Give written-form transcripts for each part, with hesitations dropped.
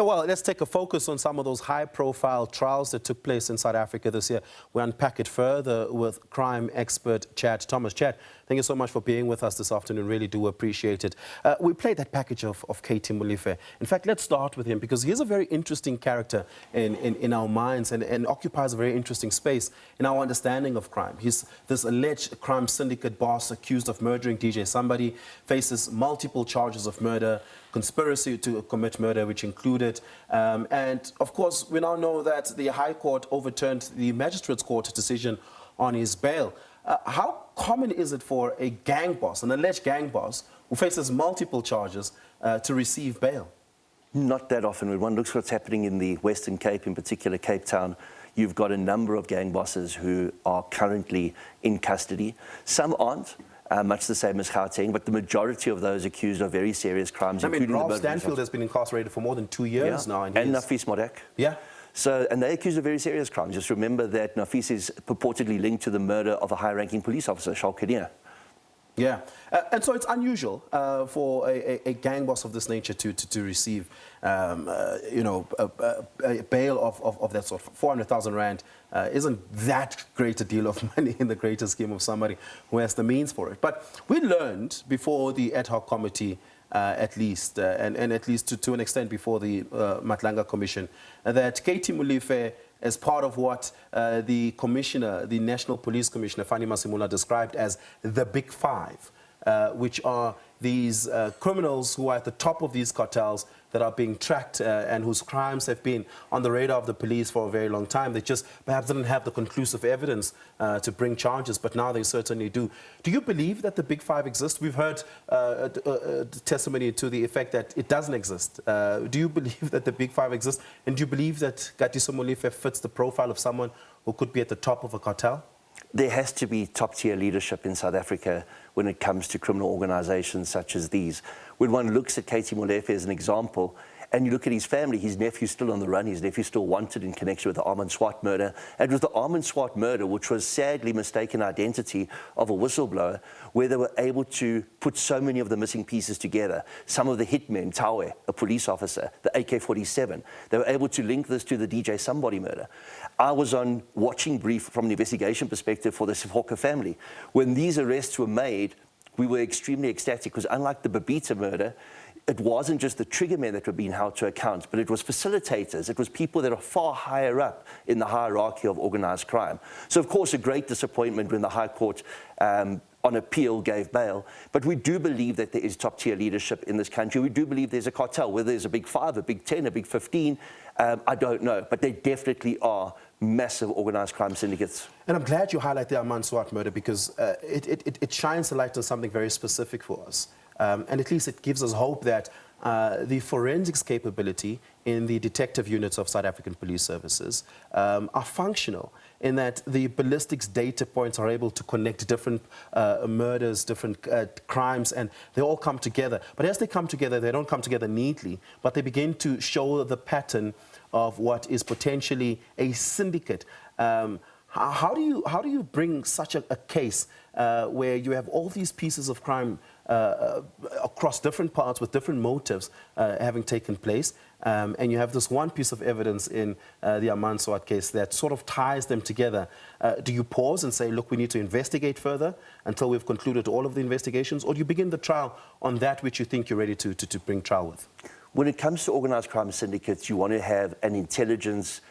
Yeah, well, let's take a focus on some of those high-profile trials that took place in South Africa this year. We unpack it further with crime expert Chad Thomas. Chad, thank you so much for being with us this afternoon. Really do appreciate it. We played that package of Katiso Molefe. In fact, let's start with him because he's a very interesting character in our minds and occupies a very interesting space in our understanding of crime. He's this alleged crime syndicate boss accused of murdering DJ Sumbody, faces multiple charges of murder, conspiracy to commit murder, which included, and of course, we now know that the High Court overturned the Magistrates Court decision on his bail. How common is it for a gang boss, an alleged gang boss, who faces multiple charges to receive bail? Not that often. When one looks at what's happening in the Western Cape, in particular Cape Town, you've got a number of gang bosses who are currently in custody. Some aren't. Much the same as Gauteng, but the majority of those accused of very serious crimes, including Rob Stanfield has been incarcerated for more than 2 years now. And Nafis Modak. Yeah. So, and they're accused of very serious crimes. Just remember that Nafis is purportedly linked to the murder of a high-ranking police officer, Charles Kenia. Yeah, and so it's unusual for a gang boss of this nature to receive, you know, a bail of that sort. 400,000 rand isn't that great a deal of money in the greater scheme of somebody who has the means for it. But we learned before the ad hoc committee, at least, and at least to an extent before the Matlanga Commission, that Katiso Molefe, as part of what the commissioner, the National Police Commissioner, Fani Masimula, described as the Big Five, which are these criminals who are at the top of these cartels that are being tracked and whose crimes have been on the radar of the police for a very long time. They just perhaps didn't have the conclusive evidence to bring charges, but now they certainly do. Do you believe that the Big Five exist? We've heard testimony to the effect that it doesn't exist. Do you believe that the Big Five exist? And do you believe that Katiso Molefe fits the profile of someone who could be at the top of a cartel? There has to be top-tier leadership in South Africa when it comes to criminal organizations such as these. When one looks at Katiso Molefe as an example, and you look at his family, his nephew's still on the run, his nephew's still wanted in connection with the Armand Swart murder. And it was the Armand Swart murder, which was sadly mistaken identity of a whistleblower, where they were able to put so many of the missing pieces together. Some of the hitmen, Tawe, a police officer, the AK-47, they were able to link this to the DJ Sumbody murder. I was on watching brief from an investigation perspective for the Sefoka family. When these arrests were made, we were extremely ecstatic because unlike the Babita murder, it wasn't just the trigger men that were being held to account, but it was facilitators. It was people that are far higher up in the hierarchy of organized crime. So, of course, a great disappointment when the High Court on appeal gave bail. But we do believe that there is top-tier leadership in this country. We do believe there's a cartel. Whether there's a Big Five, a Big 10, a Big 15, I don't know. But there definitely are massive organized crime syndicates. And I'm glad you highlight the Armand Swart murder because it shines a light on something very specific for us. And at least it gives us hope that the forensics capability in the detective units of South African police services are functional in that the ballistics data points are able to connect different murders, different crimes, and they all come together. But as they come together, they don't come together neatly, but they begin to show the pattern of what is potentially a syndicate. How do you bring such a case where you have all these pieces of crime across different parts with different motives having taken place, and you have this one piece of evidence in the Armand Swart case that sort of ties them together? Do you pause and say, look, we need to investigate further until we've concluded all of the investigations, or do you begin the trial on that which you think you're ready to bring trial with? When it comes to organized crime syndicates, you want to have an intelligence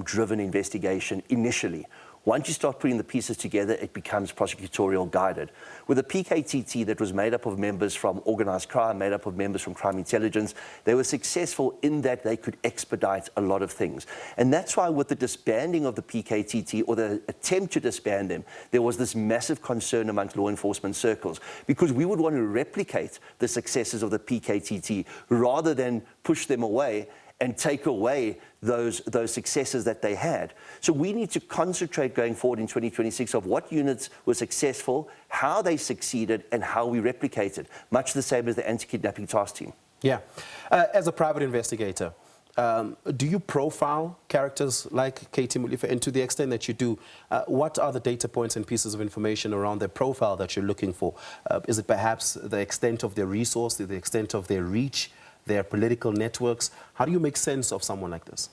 driven investigation initially. Once you start putting the pieces together, it becomes prosecutorial guided. With a PKTT that was made up of members from organized crime, made up of members from crime intelligence, they were successful in that they could expedite a lot of things. And that's why with the disbanding of the PKTT, or the attempt to disband them, there was this massive concern amongst law enforcement circles, because we would want to replicate the successes of the PKTT rather than push them away and take away those successes that they had. So we need to concentrate going forward in 2026 of what units were successful, how they succeeded, and how we replicated, much the same as the anti-kidnapping task team. Yeah. As a private investigator, do you profile characters like Katiso Molefe? And to the extent that you do, what are the data points and pieces of information around their profile that you're looking for? Is it perhaps the extent of their resource, the extent of their reach, their political networks. How do you make sense of someone like this?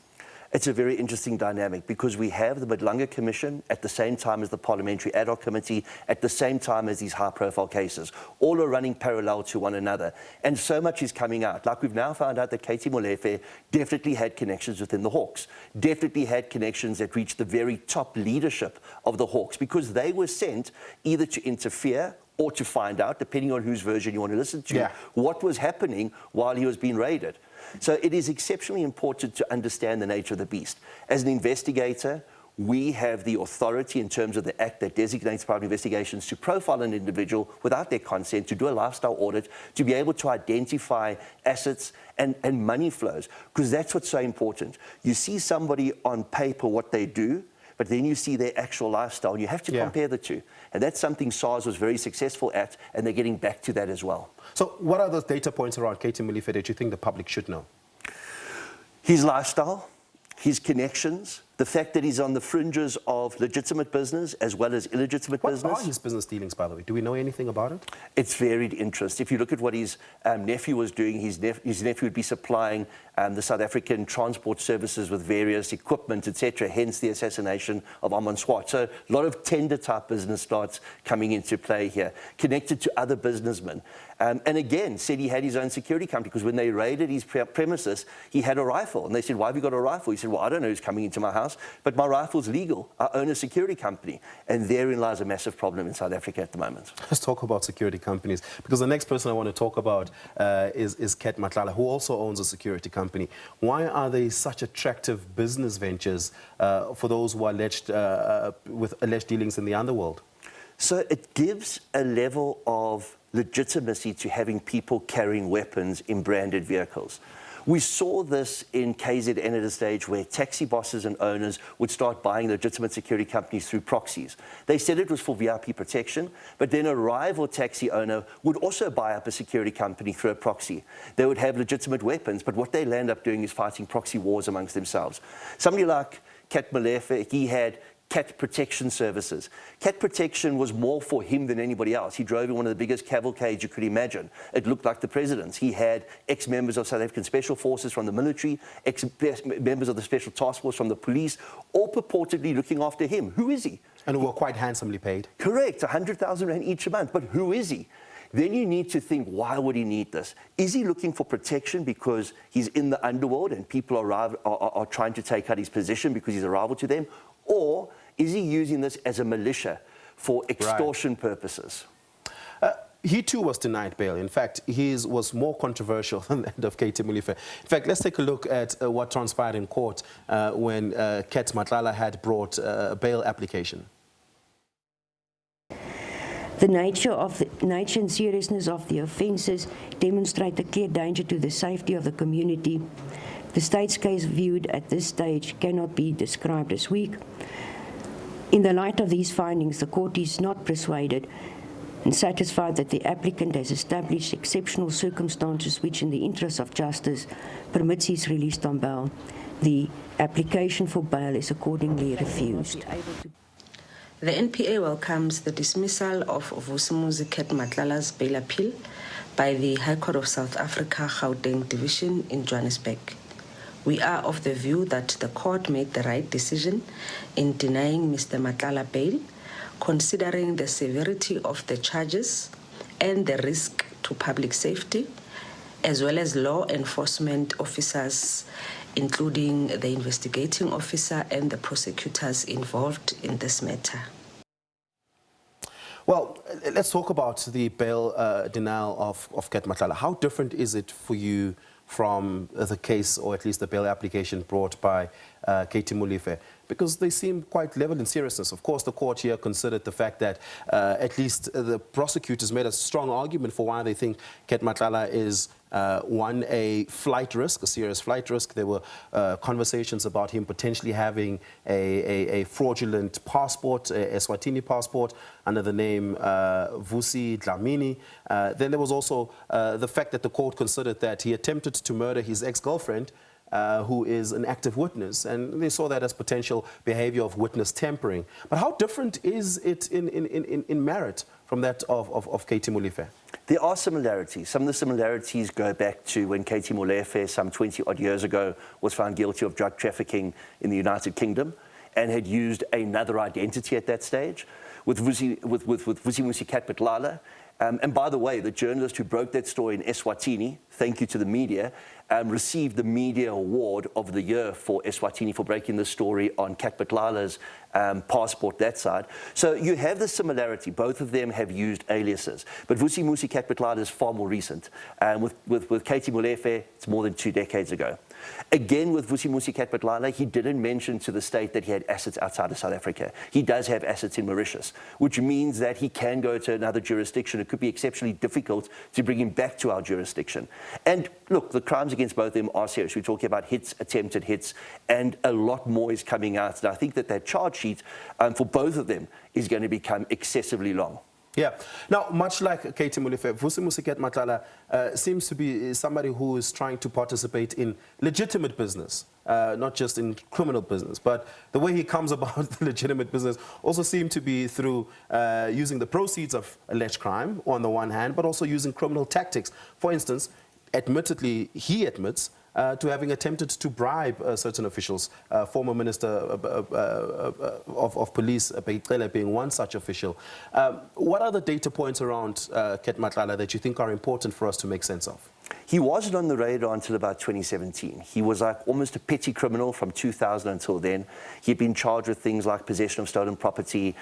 It's a very interesting dynamic because we have the Madlanga Commission at the same time as the Parliamentary Ad Hoc Committee, at the same time as these high-profile cases. All are running parallel to one another. And so much is coming out. Like we've now found out that Katiso Molefe definitely had connections within the Hawks, definitely had connections that reached the very top leadership of the Hawks because they were sent either to interfere or to find out, depending on whose version you want to listen to, what was happening while he was being raided. So it is exceptionally important to understand the nature of the beast. As an investigator, we have the authority in terms of the act that designates private investigations to profile an individual without their consent, to do a lifestyle audit, to be able to identify assets and money flows, because that's what's so important. You see somebody on paper what they do, but then you see their actual lifestyle, and you have to compare the two. And that's something SARS was very successful at, and they're getting back to that as well. So what are the data points around Katiso Molefe that you think the public should know? His lifestyle, his connections, the fact that he's on the fringes of legitimate business as well as illegitimate business. What are his business dealings, by the way? Do we know anything about it? It's varied interest. If you look at what his nephew was doing, his nephew would be supplying the South African transport services with various equipment, etc., hence the assassination of Amon Swart. So a lot of tender-type business starts coming into play here, connected to other businessmen. And again, said he had his own security company because when they raided his premises, he had a rifle. And they said, why have you got a rifle? He said, well, I don't know who's coming into my house, but my rifle's legal. I own a security company. And therein lies a massive problem in South Africa at the moment. Let's talk about security companies, because the next person I want to talk about is Kat Matlala, who also owns a security company. Why are they such attractive business ventures for those who are alleged, with alleged dealings in the underworld? So it gives a level of legitimacy to having people carrying weapons in branded vehicles. We saw this in KZN at a stage where taxi bosses and owners would start buying legitimate security companies through proxies. They said it was for VIP protection, but then a rival taxi owner would also buy up a security company through a proxy. They would have legitimate weapons, but what they land up doing is fighting proxy wars amongst themselves. Somebody like Kat Molefe, he had Cat Protection Services. Cat Protection was more for him than anybody else. He drove in one of the biggest cavalcades you could imagine. It looked like the president's. He had ex-members of South African Special Forces from the military, ex-members of the Special Task Force from the police, all purportedly looking after him. Who is he? And who were quite handsomely paid. Correct, 100,000 rand each a month. But who is he? Then you need to think, why would he need this? Is he looking for protection because he's in the underworld and people are trying to take out his position because he's a rival to them? Or is he using this as a militia for extortion purposes? He too was denied bail. In fact, his was more controversial than that of Katiso Molefe. In fact, let's take a look at what transpired in court when Kat Matlala had brought a bail application. The nature and seriousness of the offences demonstrate a clear danger to the safety of the community. The state's case viewed at this stage cannot be described as weak. In the light of these findings, the court is not persuaded and satisfied that the applicant has established exceptional circumstances which, in the interest of justice, permits his release on bail. The application for bail is accordingly refused. The NPA welcomes the dismissal of Vusimuzi Matlala's bail appeal by the High Court of South Africa, Gauteng Division in Johannesburg. We are of the view that the court made the right decision in denying Mr. Matlala bail, considering the severity of the charges and the risk to public safety, as well as law enforcement officers, including the investigating officer and the prosecutors involved in this matter. Well, let's talk about the bail denial of Kat Matlala. How different is it for you from the case, or at least the bail application brought by Katiso Molefe? Because they seem quite level in seriousness. Of course, the court here considered the fact that at least the prosecutors made a strong argument for why they think Kat Matlala is, one, a flight risk, a serious flight risk. There were conversations about him potentially having a fraudulent passport, a Eswatini passport, under the name Vusi Dlamini. Then there was also the fact that the court considered that he attempted to murder his ex-girlfriend, who is an active witness, and they saw that as potential behavior of witness tampering. But how different is it in merit from that of Katiso Molefe? There are similarities. Some of the similarities go back to when Katiso Molefe, some 20-odd years ago, was found guilty of drug trafficking in the United Kingdom and had used another identity at that stage. With Vusimuzi Matlala. And by the way, the journalist who broke that story in Eswatini, thank you to the media, received the Media Award of the Year for Eswatini for breaking the story on Kat Matlala's passport, that side. So you have the similarity. Both of them have used aliases. But Vusimuzi Matlala is far more recent. With Katiso Molefe, it's more than 2 decades ago. Again, with Vusimuzi Matlala, he didn't mention to the state that he had assets outside of South Africa. He does have assets in Mauritius, which means that he can go to another jurisdiction. It could be exceptionally difficult to bring him back to our jurisdiction. And look, the crimes against both of them are serious. We're talking about hits, attempted hits, and a lot more is coming out. And I think that charge sheet for both of them is going to become excessively long. Yeah. Now, much like Katiso Molefe, Vusimuzi Matlala seems to be somebody who is trying to participate in legitimate business, not just in criminal business. But the way he comes about the legitimate business also seems to be through using the proceeds of alleged crime on the one hand, but also using criminal tactics. For instance, admittedly, he admits to having attempted to bribe certain officials, former Minister of Police, being one such official. What are the data points around Kat Matlala that you think are important for us to make sense of? He wasn't on the radar until about 2017. He was like almost a petty criminal from 2000 until then. He'd been charged with things like possession of stolen property,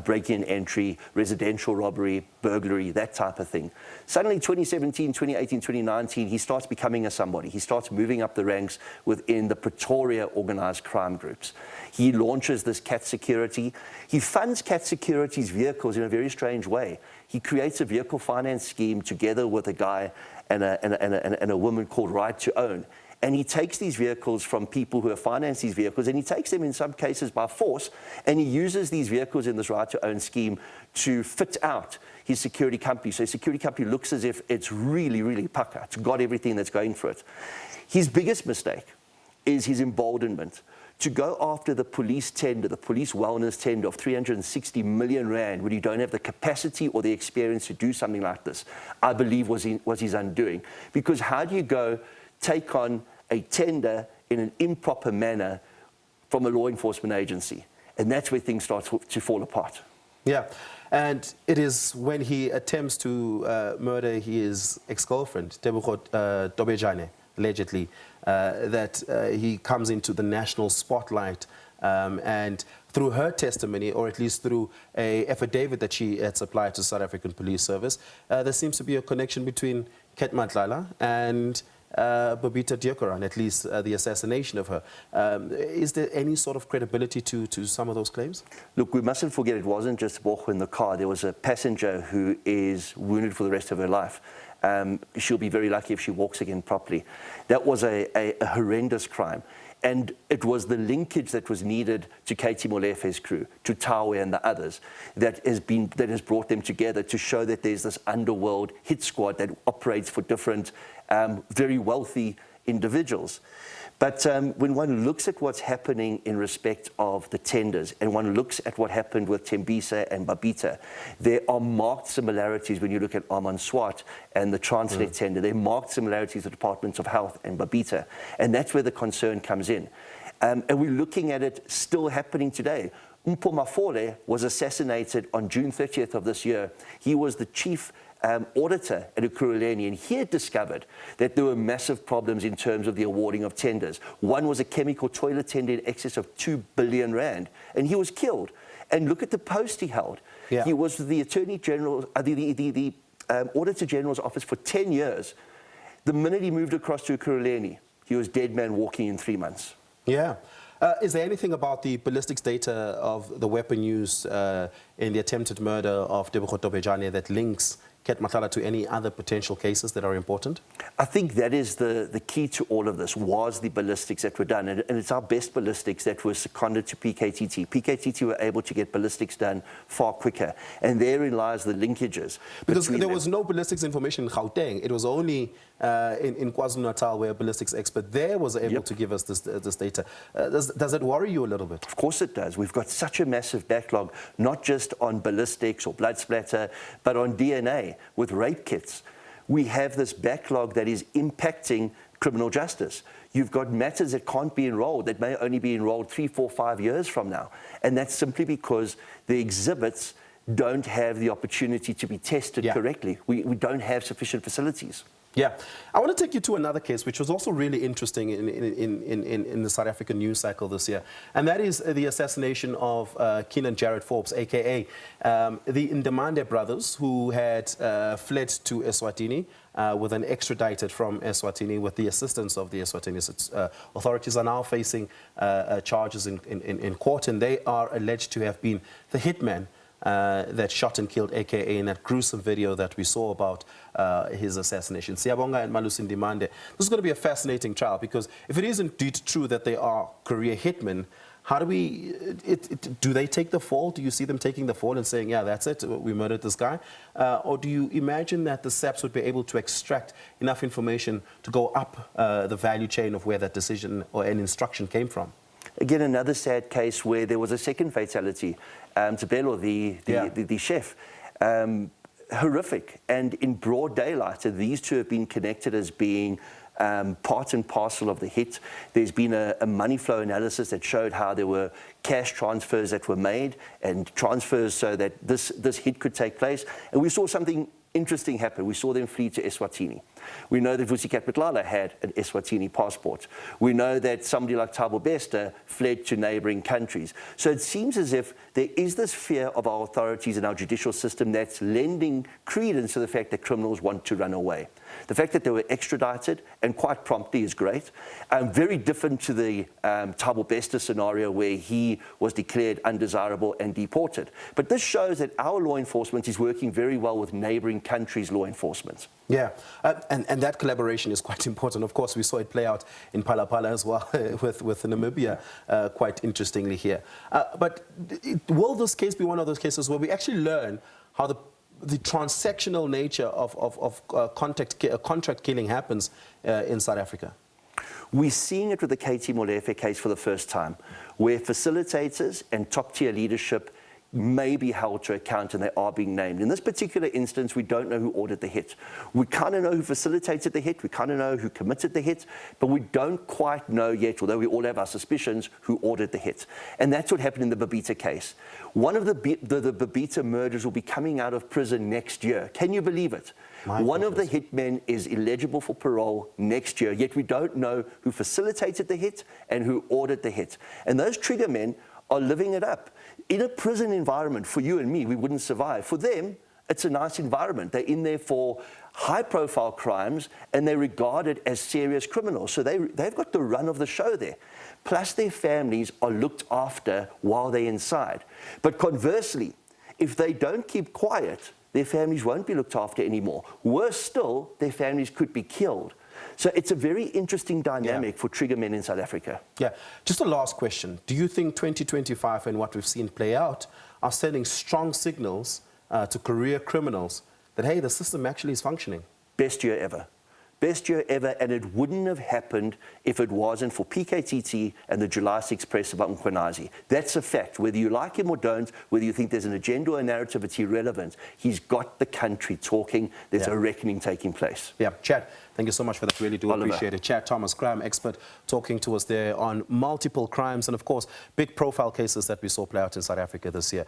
break-in entry, residential robbery, burglary, that type of thing. Suddenly, 2017, 2018, 2019, he starts becoming a somebody. He starts moving up the ranks within the Pretoria organised crime groups. He launches this Cat Security. He funds Cat Security's vehicles in a very strange way. He creates a vehicle finance scheme together with a guy and a woman called Right to Own. And he takes these vehicles from people who have financed these vehicles, and he takes them in some cases by force, and he uses these vehicles in this Right to Own scheme to fit out his security company. So his security company looks as if it's really, really pucker. It's got everything that's going for it. His biggest mistake is his emboldenment. To go after the police tender, the police wellness tender of 360 million rand, when you don't have the capacity or the experience to do something like this, I believe was his undoing. Because how do you go take on a tender in an improper manner from a law enforcement agency? And that's where things start to fall apart. Yeah, and it is when he attempts to murder his ex-girlfriend, Tebogo Dobejane, allegedly, that he comes into the national spotlight, and through her testimony, or at least through an affidavit that she had supplied to South African Police Service, there seems to be a connection between Kat Matlala and Babita Deokaran, at least the assassination of her. Is there any sort of credibility to some of those claims? Look, we mustn't forget it wasn't just Borgo in the car. There was a passenger who is wounded for the rest of her life. She'll be very lucky if she walks again properly. That was a horrendous crime. And it was the linkage that was needed to Katiso Molefe's crew, to Tawe and the others, that has brought them together to show that there's this underworld hit squad that operates for different, very wealthy individuals. But when one looks at what's happening in respect of the tenders, and one looks at what happened with Tembisa and Babita, there are marked similarities when you look at Armand Swart and the Transnet tender. There are marked similarities with the Departments of Health and Babita. And that's where the concern comes in. And we're looking at it still happening today. Mpho Mafole was assassinated on June 30th of this year. He was the chief auditor at Ekurhuleni, and he had discovered that there were massive problems in terms of the awarding of tenders. One was a chemical toilet tender in excess of 2 billion rand, and he was killed. And look at the post he held. Yeah. He was the Attorney General, the Auditor General's office for 10 years. The minute he moved across to Ekurhuleni, he was dead man walking in 3 months. Yeah. Is there anything about the ballistics data of the weapon used in the attempted murder of Tebogo Dobejane that links Kat Matlala to any other potential cases that are important? I think that is the key to all of this, was the ballistics that were done. And it's our best ballistics that were seconded to PKTT. PKTT were able to get ballistics done far quicker. And therein lies the linkages. Because there was no ballistics information in Gauteng. It was only in KwaZulu-Natal where a ballistics expert there was able to give us this data. Does it worry you a little bit? Of course it does. We've got such a massive backlog, not just on ballistics or blood splatter, but on DNA. today with rape kits. We have this backlog that is impacting criminal justice. You've got matters that can't be enrolled, that may only be enrolled 3, 4, 5 years from now. And that's simply because the exhibits don't have the opportunity to be tested correctly. We don't have sufficient facilities. Yeah. I want to take you to another case which was also really interesting in the South African news cycle this year, and that is the assassination of Keenan Jared Forbes, a.k.a. The Ndemande brothers, who had fled to Eswatini with an extradited from Eswatini with the assistance of the Eswatini authorities, are now facing charges in court, and they are alleged to have been the hitman that shot and killed a.k.a. in that gruesome video that we saw about his assassination. Siyabonga and Malusi Ndemande. This is going to be a fascinating trial, because if it is indeed true that they are career hitmen, how do we, do they take the fall? Do you see them taking the fall and saying, yeah, that's it, we murdered this guy? Or do you imagine that the SAPS would be able to extract enough information to go up the value chain of where that decision or an instruction came from? Again, another sad case where there was a second fatality. Tabelo, the chef. Horrific. And in broad daylight, so these two have been connected as being part and parcel of the hit. There's been a money flow analysis that showed how there were cash transfers that were made and transfers so that this hit could take place. And we saw something interesting happen. We saw them flee to Eswatini. We know that Vusimuzi Matlala had an Eswatini passport. We know that somebody like Thabo Bester fled to neighboring countries. So it seems as if there is this fear of our authorities and our judicial system that's lending credence to the fact that criminals want to run away. The fact that they were extradited, and quite promptly, is great. Very different to the Thabo Bester scenario where he was declared undesirable and deported. But this shows that our law enforcement is working very well with neighboring countries' law enforcement. Yeah, and that collaboration is quite important. Of course, we saw it play out in Palapala as well with Namibia, quite interestingly here. But will this case be one of those cases where we actually learn how the transactional nature of contract killing happens in South Africa? We're seeing it with the Katiso Molefe case for the first time, where facilitators and top-tier leadership may be held to account, and they are being named. In this particular instance, we don't know who ordered the hit. We kind of know who facilitated the hit, we kind of know who committed the hit, but we don't quite know yet, although we all have our suspicions, who ordered the hit. And that's what happened in the Babita case. One of the Babita murderers will be coming out of prison next year. Can you believe it? One of the hitmen is eligible for parole next year, yet we don't know who facilitated the hit and who ordered the hit. And those trigger men are living it up. In a prison environment, for you and me, we wouldn't survive. For them, it's a nice environment. They're in there for high-profile crimes, and they're regarded as serious criminals. So they've got the run of the show there. Plus, their families are looked after while they're inside. But conversely, if they don't keep quiet, their families won't be looked after anymore. Worse still, their families could be killed. So it's a very interesting dynamic for trigger men in South Africa. Yeah. Just a last question. Do you think 2025 and what we've seen play out are sending strong signals to career criminals that, hey, the system actually is functioning? Best year ever. Best year ever, and it wouldn't have happened if it wasn't for PKTT and the July 6 press about Mkhwanazi. That's a fact. Whether you like him or don't, whether you think there's an agenda or a narrative, it's irrelevant. He's got the country talking. There's a reckoning taking place. Yeah, Chad, thank you so much for that. Really do appreciate it. Chad Thomas, crime expert, talking to us there on multiple crimes and, of course, big profile cases that we saw play out in South Africa this year.